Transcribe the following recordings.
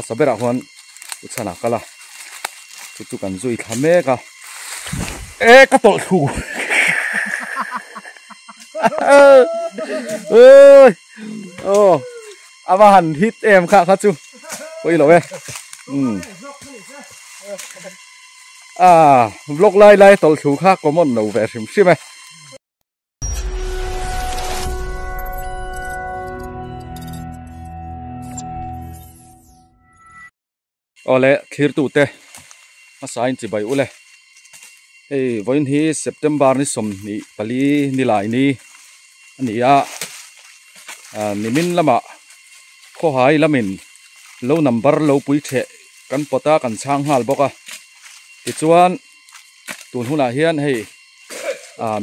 sabera hon uchana kala chu kan zui thame ka ka tol thu ơi ama han hit em kha chu oi lo we vlog lai tol thu kha common no ve sim sim ole thir tu te asain chi bai ule voin hi September ni som ni pali ni lai ni ania nimin lama kho hai lamin lo number lo pui the kan pota kan chang hal boka ti chuan tun huna hian hei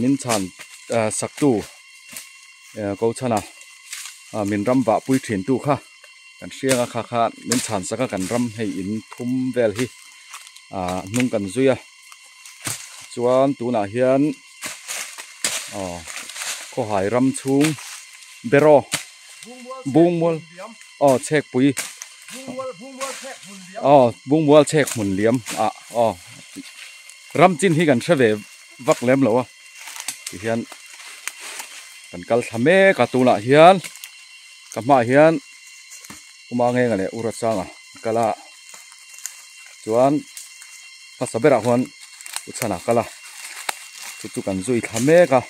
min chan saktu ko chana min ramba pui thin tu kha kan sianga kha min chan saka kan ram hei in thum vel hi nung kan zuya chuan tuna hian kho hai ram chung bero bungmol chek pui bungmol chek mun liam ram chin hi kan thave vak lem lo ti hian kan kal thame ka tuna hian ka ma hian uma nge ngale ura changa kala chuan pasabera hon uchana kala chu kan zui thame ka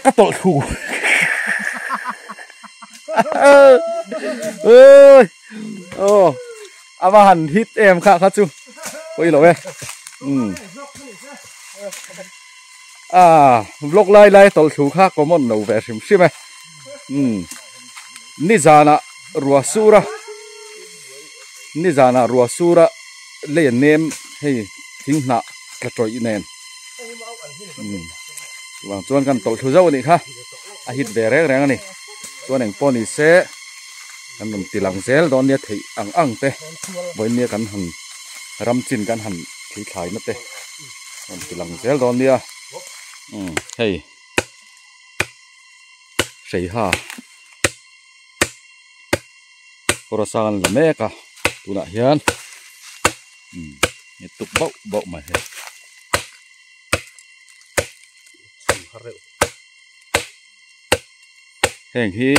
ka tol thu ama han hit em kha chu oi lo we vlog lai tol thu kha common no ve sim sim ni zana ruwa sura le nem hei thing na ka troi nen wang chuan kan tol thu zo ni kha a hit ve reng ni chuan eng poni se kan num tilang zel don nia thei ang te voi nia kan han ram chin kan han thei thlai na te num tilang zel don nia hei sei ha korasan la meka tuna hian ni tuk bau ma he heng hi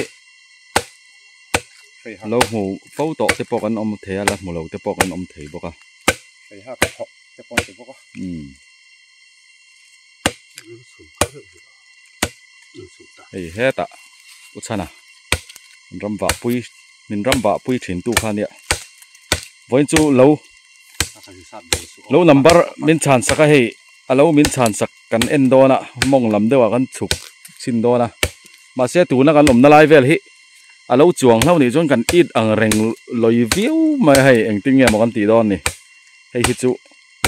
lo mu photo te pok an om the ala mu lo te pok an om thei boka sei ha ka thok te pon te boka ei heta uchana min ramba pui thin tu kha nia voin chu lo number min chan saka hei alo min chan sak kan en dona mong lam dewa kan chuk sin dona ma se tu na kan lom na lai vel hi alo chuang hlau ni chon kan it ang reng loi viu mai hei eng ting nge mo kan ti don ni hei hi chu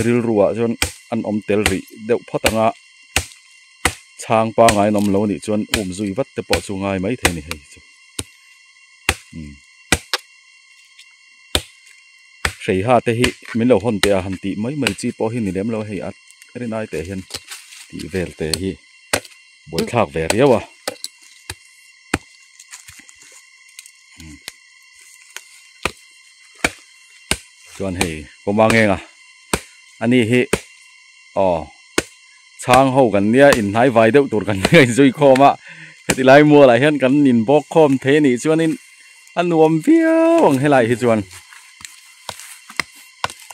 ril ruwa chon an om tel ri deuh photanga chang pa ngai nom lo ni chon zui vat te po chu ngai mai the ni hei chu sei ha te hi min lo hon te a han ti mai chi po hi ni lem lo hei at ri nai te hian ti vel te hi boi thak ve riawa chuan hei koma ngenga ani hi chang ho kan nia in nai vai deuh tur kan ngai zui khoma heti lai mua lai hian kan in bok khom the ni chuan in anuam viang helai hi chuan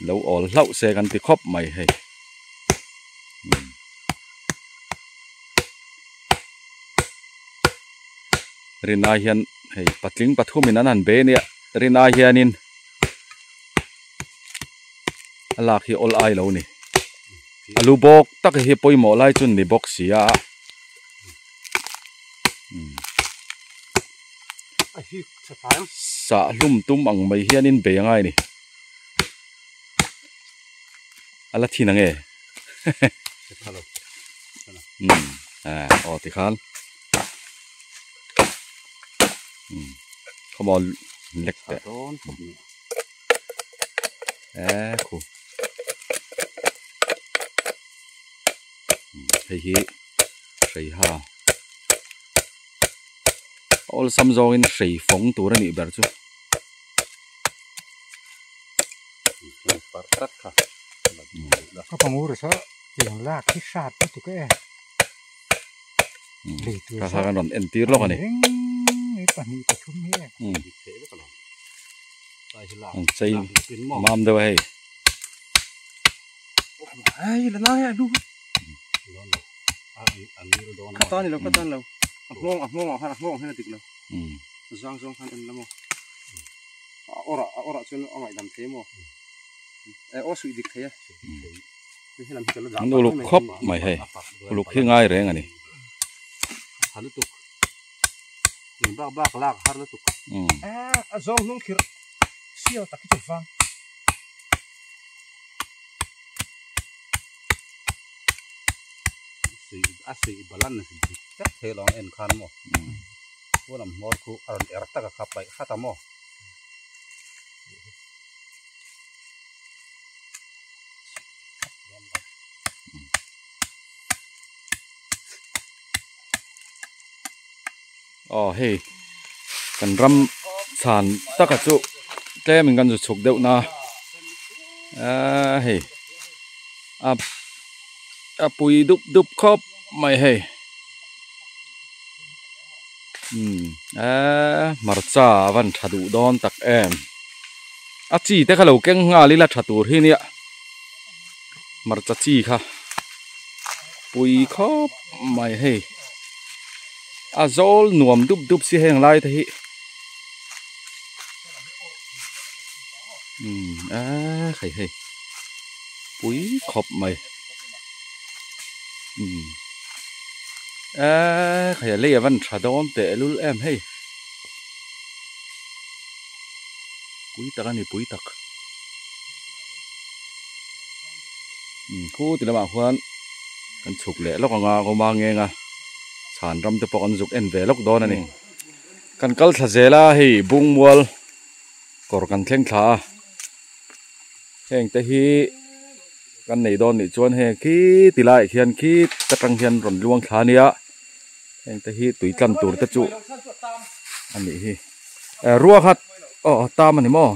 lo ol hlau se kan ti khop mai hei rina hian hei patling pathum in an be nia rina hianin alak hi ol ai lo ni alu bok tak hi poimo lai chun ni box sia sa lum tum ang mai hianin be ngai ni ala thina nge ti khan come on lek te khu hei sei ha all sam zong in sei phong tur ani ber chu Partat ka. Kapanguro sa yung lak hisat itu ke. Kakak non entir lo kan ni. Ipan ni pachum he. Ang say mam đâu hay. Ai là nói ai đúng. Cắt tan lâu, cắt tan lâu. Ngong hay là tịch lâu. Giang han em lắm. Ora cho nó ngoài đầm thế mà. Ô suy địch thế. Nó lục khóc mày hay. Lục khi ngay rồi anh này. Hal tu. Yung bak lak har tu. Zong nung kir. Siêu tak itu vang. Asli balan nasi cak helong en kan mo. Wala mo ku aron erta ka kapai kata mo. Hey, cần ram sàn tất cả chỗ, thế mình cần rồi chụp đậu na, hey, bùi đục khóc mày hey, marcha van thà đủ đón tắc em, chỉ thế cái lẩu keng ngà lý là thà đủ hi nè, marcha chỉ kha, bùi khóc mày hey. Zol nuam đúp si heng lai thế. Khẩy hay. Búi khop mày. Khẩy lấy văn trà đón tệ luôn em hay. Búi tắc anh búi tắc. Khu thì là bảo khoan. Cần chụp lẽ lóc ngà có mang nghe ngà. Sản ram te pok an zuk en ve lok don ani kan kal tha zela hi bung mual kor kan thleng thla heng te hi kan nei don ni chuan he khi tilai khian khi katang hian ron luang thla nia heng te hi tui tlan tur te chu ani hi ruwa khat tam ani mo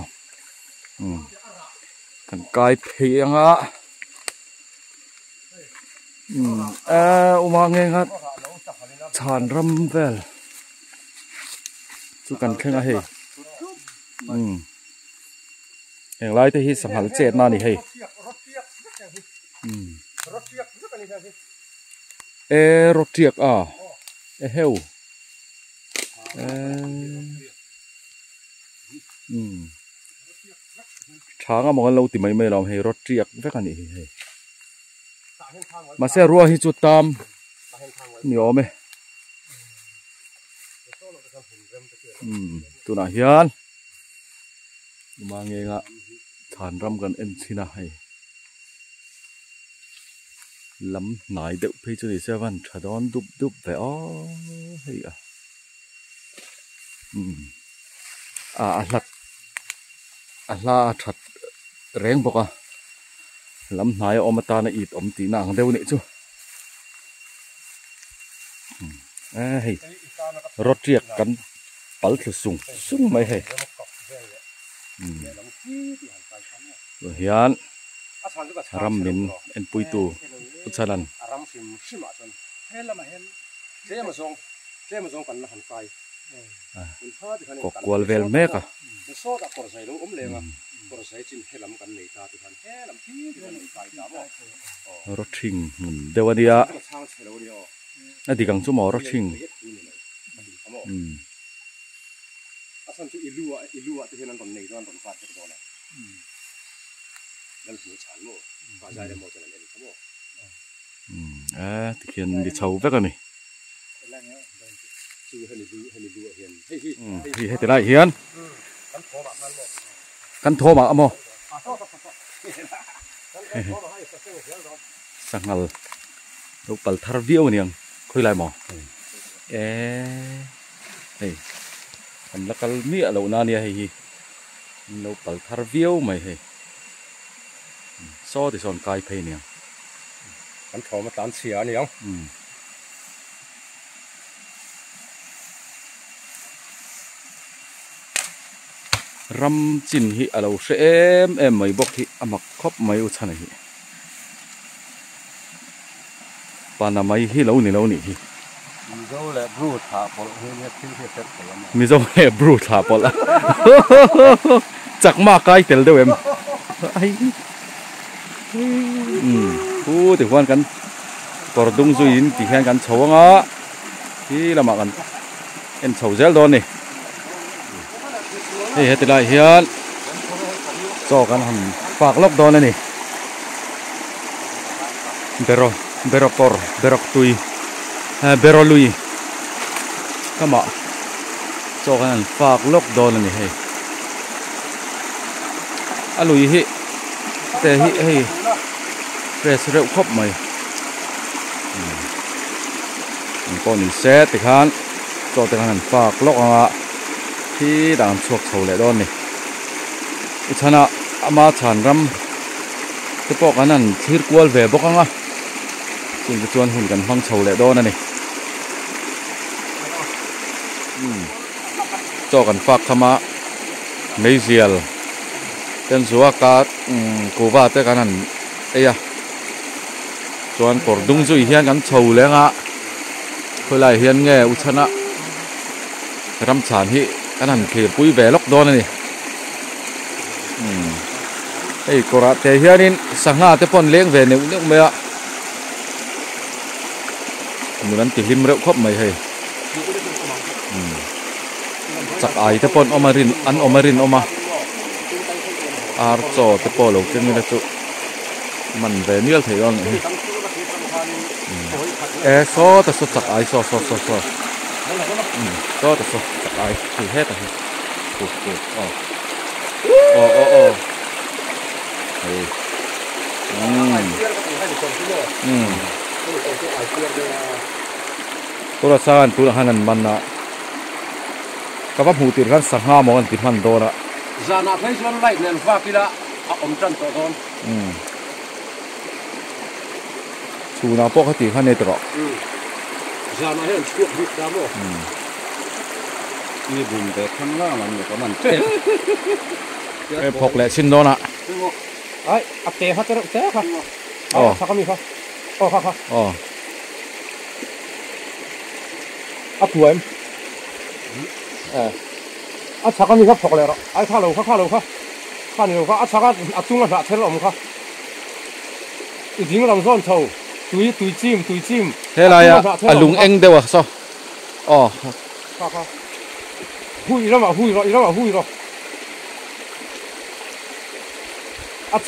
kan kai phianga uma nge ngat chan ram vel chu kan khenga he heng lai te hi sanghal chet na ni he rotiak heu thanga mong lo ti mai mai lom he rotiak vek ani he mà xe rùa hi chu tam nhiều me tu na hian mà nghe ngạ thàn ram gần em xin hay lắm nãy đậu phi cho đi xe van trả đón đúp vẻ hay là thật rèn bọc lắm nãy ta nó ít tí nàng đâu nữa chứ hay rót riết cắn bal thử sung mấy hay rồi hiền ram min en pui tu utsalan có qual vel mẹ cả rót chinh đều anh đi à đi càng chỗ mỏ rót chinh asan tu ilua tu hian kon nei don kon fat ko na dal hu chan mo fa jai mo chan en ko thì hiền đi chầu vét rồi này thì hay thế này hiền căn thô mà mo sang ngal lúc bal thar viu niang khơi lại mò hey anh là cái mía lẩu na nia hay lẩu bal thar viu mày hay so thì son cay phê niang kan thô mà tan xia niang ram chin hi alo hre em mai bok hi amak khop mai u chana hi pana mai hi lo ni hi dâu là bru thả bỏ hơi nhét thiên thiệt thật rồi mà mi zo he bru tha pol a chak ma kai tel deuh em ai hu ti huan kan kor dung zui in ti hian kan chhawanga hi lama kan en chho zel don ni hei heti lai hian cho kan han fak lok don ani bero kor berok tui bero lui kama cho kan fak lok don ani hei alui hi te hi hei fresh reu khop mai con đi xe thì khán cho thì khán phạc lóc à khi đang chuộc sầu lệ đòn này ít chana ama chan ram cái bọc anh ăn thịt quail về bọc anh à xin cái chuan hùn cần phăng sầu lệ đòn này cho cần phạc thama mấy giel tên zua cá cố va tới khán ăn ấy à chuan cor dung zui hian kan sầu lệ ngã khơi lại hiền nghe u chana ram chan hi kan han khir pui ve lok don ani ei kora te hianin sanga te pon leng ve neu neu me a munan ti hlim reuh khop mai hei chak ai te pon omarin an omarin oma ar cho te po lo chen ni chu man ve nial thei on so ta so chak ai so ta so chak ai thì hết rồi tôi là sao anh tôi là hai lần mình à các bác hủ tiệc gan sáng ha món ăn thịt man đô đó giờ nào thấy xuân lại nên pha kia đã ông chân to con chú nào bóc cái thịt han này rồi giờ này hiện chuột vịt ra bộ như bùn để thăng lá mà nhiều có mình cái phọc lẹ xin đó nè ấy áp chế hết cái thế hả sao không đi không áp tuổi em sao không đi không phọc lẹ rồi ai khá lâu khá nhiều áp sao áp chung là thế rồi không ý chính là làm sao túi chim thế là lùng anh đâu à sao hui rồi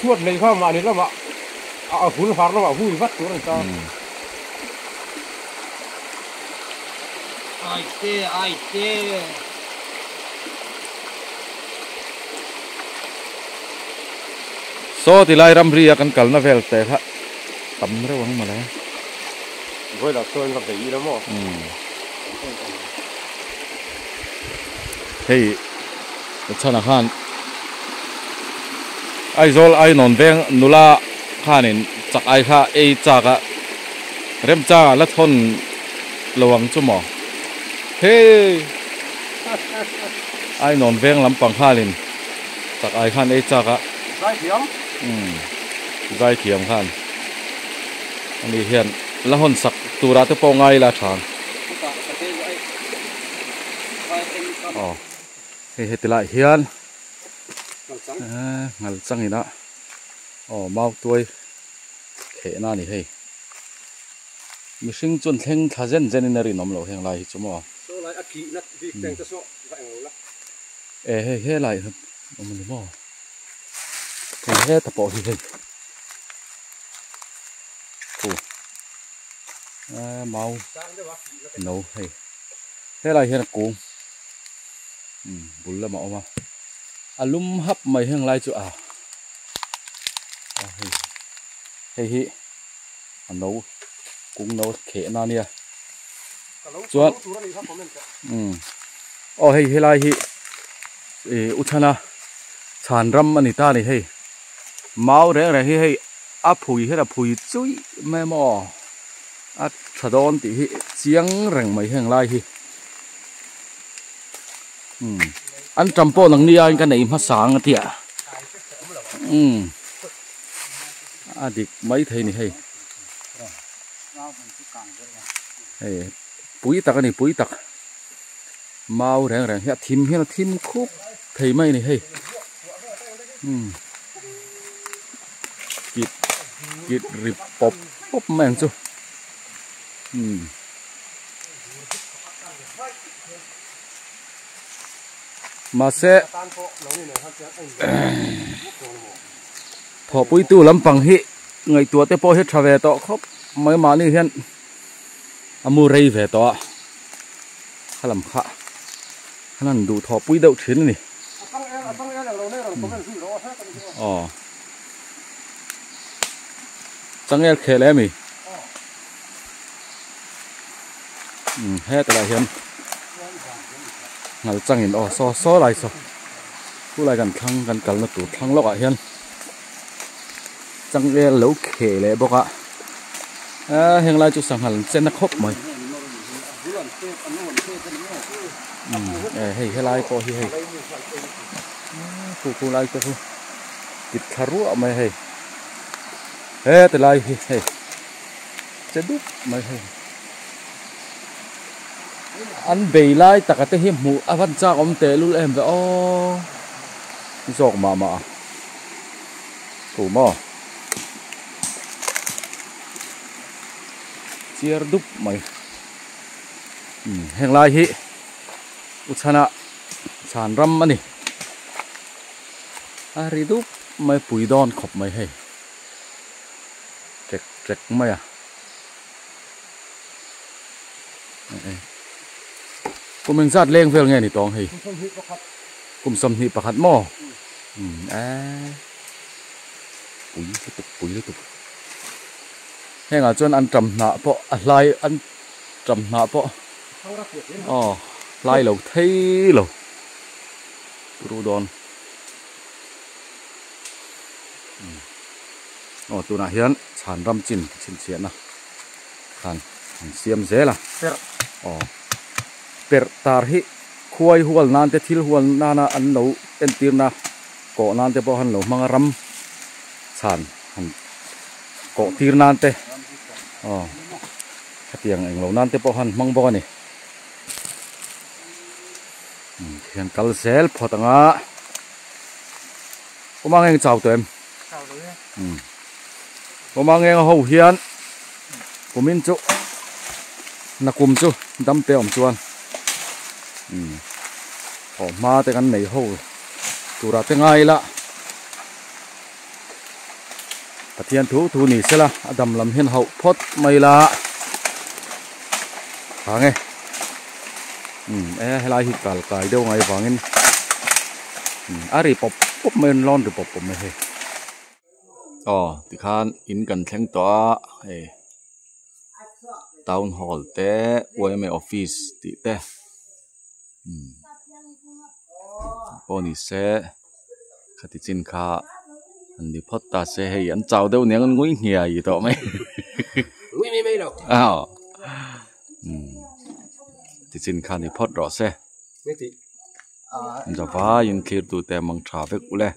chuột này không mà này là mà phun phá nó mà hui vắt xuống làm sao ai tê so thì lai ram ria kan kal na vel te kha tam re wang mala rồi là tôi gặp ý lắm mà hey chana khan ai zol ai non veng nula khanin chak ai kha ei chaka rem cha la thon lawang chumo hey ai non veng lampang khalin chak ai khan ei chaka zai thiam khan ani hian la hon sak tura te po ngai la than he tilai hian ngal changina mau tuai khe na ni hei mihring chun thleng thazen zeninari nom lo heng lai chumo so lại aki nát việc tên cho so vậy rồi he lai om ni mo he ta po hi hei mau nấu hay thế là hiện cũ bún là mạo mà alum hấp mày hang lai chu hay nấu cũng nấu khẽ na nia chuan hay lai hi uchana chan ram ani ta ni hay mau re hay phui hay là phui chui me mo thadon ti hi chiang reng mai heng lai hi anh trầm po nang nia cái này mà sáng tiệt adik mấy thầy này hay hey bụi tắc này bụi tắc mau rèn rèn hiện thím khúc thầy mấy này hay kịt rip pop mang chú mà sẽ thọ bụi tu lắm bằng hi người tua te po hết tra về to khóc mấy mà này hiện amu rei về to làm khá hắn đủ thọ bụi đậu chín này chẳng nghe khe lẽ mi hết lại hiện ngài chẳng hiện so lại so cú lại gần nó tụt thăng lóc hiện chẳng nghe lẩu khe lẽ bốc hiện lại chú sang hẳn trên nó khóc mày hay lại có hay cú lại cho kịp khá rúa mày hay hết lại hay chết đúc mày hay anh về lại tất cả các hiểm mù văn cha ông tệ luôn em vậy giọt mà thủ mò chia đúc mày hẹn lại hi uchana sàn ram anh ari đúc mày bùi đòn khop mày hay trek mày cũng mình giặt lên về nghe thì tòng hì cũng xâm hì bạc hạt mò bùi liên tục hay là cho ăn trầm nạ po lai ăn trầm nạ po lai lẩu thấy lẩu rô đòn tụi nãy hiện sản ram chín xiên nè hàng xiêm dễ là per tar hi khuai hual nan te thil hual nana an lo en tir na ko nan te po han lo mang ram chan han ko tir nan te tiang eng lo nan te po han mang bo ni hian kal sel photanga ko mang eng chau to em ko mang eng ho hian ko min chu na kum chu dam te om chuan ma te kan nei ho tura te ngai la pathian thu ni sela adam lam hian ho phot mai la hange helai hi kal kai deu ngai wangin ari pop men lon ri pop me he ti khan in kan thleng to town hall te OMA office ti te poni se khati chin kha andi photta se hei an chau deuh niang an ngui nghia yi to mai ngui mai lo ti chin kha ni phot ro se java in clear tu te mang tha vek ule